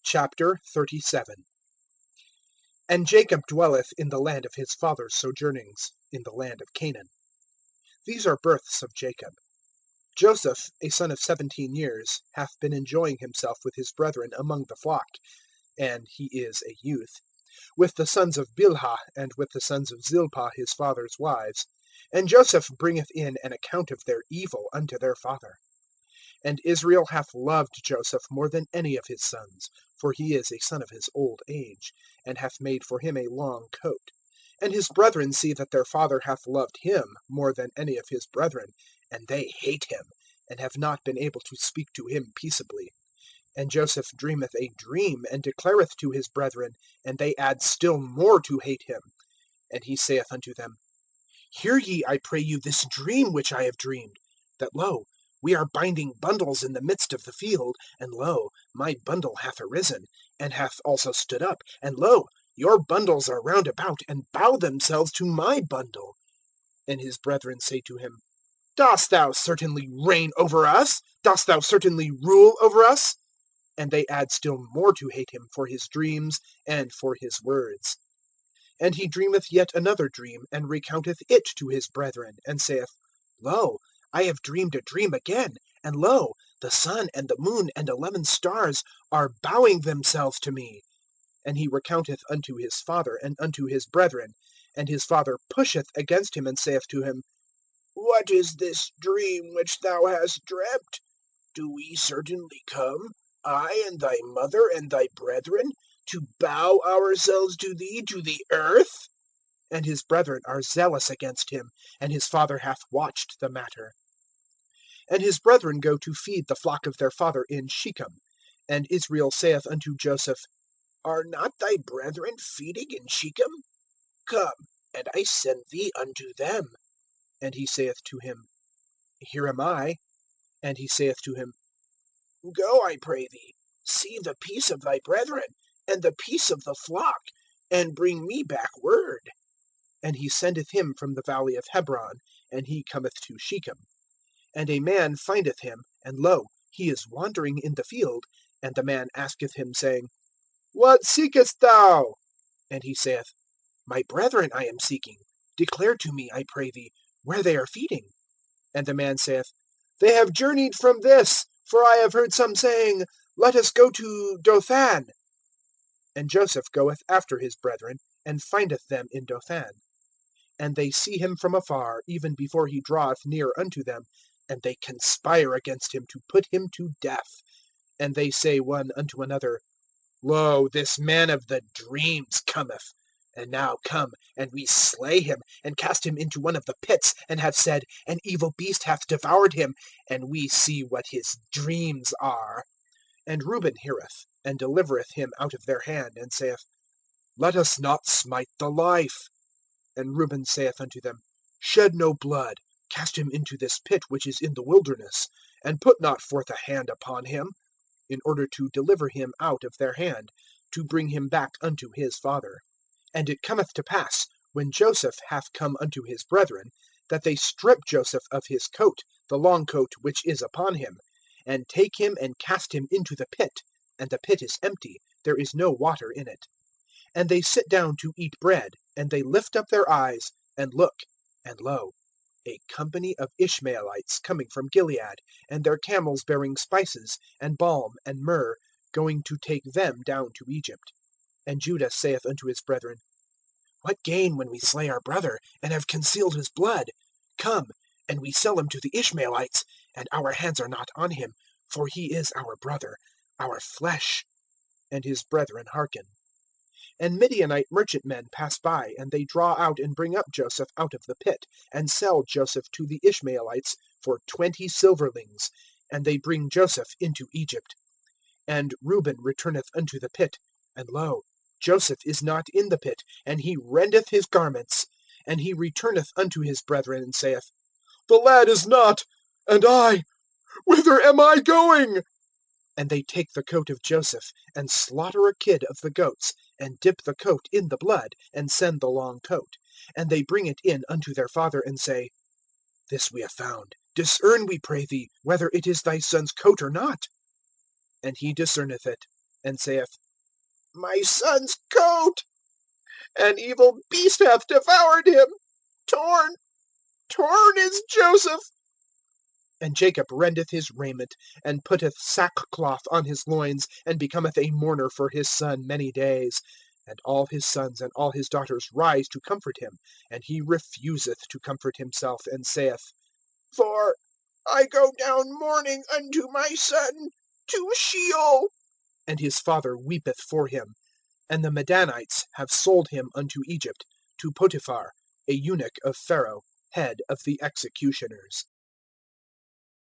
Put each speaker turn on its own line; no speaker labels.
37. And Jacob dwelleth in the land of his father's sojournings, in the land of Canaan. These are births of Jacob. Joseph, a son of 17 years, hath been enjoying himself with his brethren among the flock, and he is a youth, with the sons of Bilhah, and with the sons of Zilpah his father's wives. And Joseph bringeth in an account of their evil unto their father. And Israel hath loved Joseph more than any of his sons, for he is a son of his old age, and hath made for him a long coat. And his brethren see that their father hath loved him more than any of his brethren, and they hate him, and have not been able to speak to him peaceably. And Joseph dreameth a dream, and declareth to his brethren, and they add still more to hate him. And he saith unto them, Hear ye, I pray you, this dream which I have dreamed, that, lo, we are binding bundles in the midst of the field, and lo, my bundle hath arisen, and hath also stood up, and lo, your bundles are round about, and bow themselves to my bundle. And his brethren say to him, Dost thou certainly reign over us? Dost thou certainly rule over us? And they add still more to hate him for his dreams and for his words. And he dreameth yet another dream, and recounteth it to his brethren, and saith, Lo, I have dreamed a dream again, and lo, the sun and the moon and 11 stars are bowing themselves to me. And he recounteth unto his father and unto his brethren. And his father pusheth against him, and saith to him, What is this dream which thou hast dreamt? Do we certainly come, I and thy mother and thy brethren, to bow ourselves to thee to the earth? And his brethren are zealous against him, and his father hath watched the matter. And his brethren go to feed the flock of their father in Shechem. And Israel saith unto Joseph, Are not thy brethren feeding in Shechem? Come, and I send thee unto them. And he saith to him, Here am I. And he saith to him, Go, I pray thee, see the peace of thy brethren, and the peace of the flock, and bring me back word. And he sendeth him from the valley of Hebron, and he cometh to Shechem. And a man findeth him, and lo, he is wandering in the field. And the man asketh him, saying, What seekest thou? And he saith, My brethren I am seeking. Declare to me, I pray thee, where they are feeding. And the man saith, They have journeyed from this, for I have heard some saying, Let us go to Dothan. And Joseph goeth after his brethren, and findeth them in Dothan. And they see him from afar, even before he draweth near unto them, and they conspire against him to put him to death. And they say one unto another, Lo, this man of the dreams cometh. And now come, and we slay him, and cast him into one of the pits, and have said, An evil beast hath devoured him, and we see what his dreams are. And Reuben heareth, and delivereth him out of their hand, and saith, Let us not smite the life. And Reuben saith unto them, Shed no blood, cast him into this pit which is in the wilderness, and put not forth a hand upon him, in order to deliver him out of their hand, to bring him back unto his father. And it cometh to pass, when Joseph hath come unto his brethren, that they strip Joseph of his coat, the long coat which is upon him, and take him and cast him into the pit. And the pit is empty, there is no water in it. And they sit down to eat bread, and they lift up their eyes, and look, and lo, a company of Ishmaelites coming from Gilead, and their camels bearing spices, and balm, and myrrh, going to take them down to Egypt. And Judah saith unto his brethren, What gain when we slay our brother, and have concealed his blood? Come, and we sell him to the Ishmaelites, and our hands are not on him, for he is our brother, our flesh. And his brethren hearken. And Midianite merchantmen pass by, and they draw out and bring up Joseph out of the pit, and sell Joseph to the Ishmaelites for 20 silverlings, and they bring Joseph into Egypt. And Reuben returneth unto the pit, and lo, Joseph is not in the pit, and he rendeth his garments. And he returneth unto his brethren, and saith, The lad is not, and I, whither am I going? And they take the coat of Joseph, and slaughter a kid of the goats, and dip the coat in the blood, and send the long coat. And they bring it in unto their father, and say, This we have found. Discern, we pray thee, whether it is thy son's coat or not. And he discerneth it, and saith, My son's coat, an evil beast hath devoured him. Torn is Joseph. And Jacob rendeth his raiment, and putteth sackcloth on his loins, and becometh a mourner for his son many days. And all his sons and all his daughters rise to comfort him, and he refuseth to comfort himself, and saith, For I go down mourning unto my son to Sheol. And his father weepeth for him. And the Midianites have sold him unto Egypt, to Potiphar, a eunuch of Pharaoh, head of the executioners.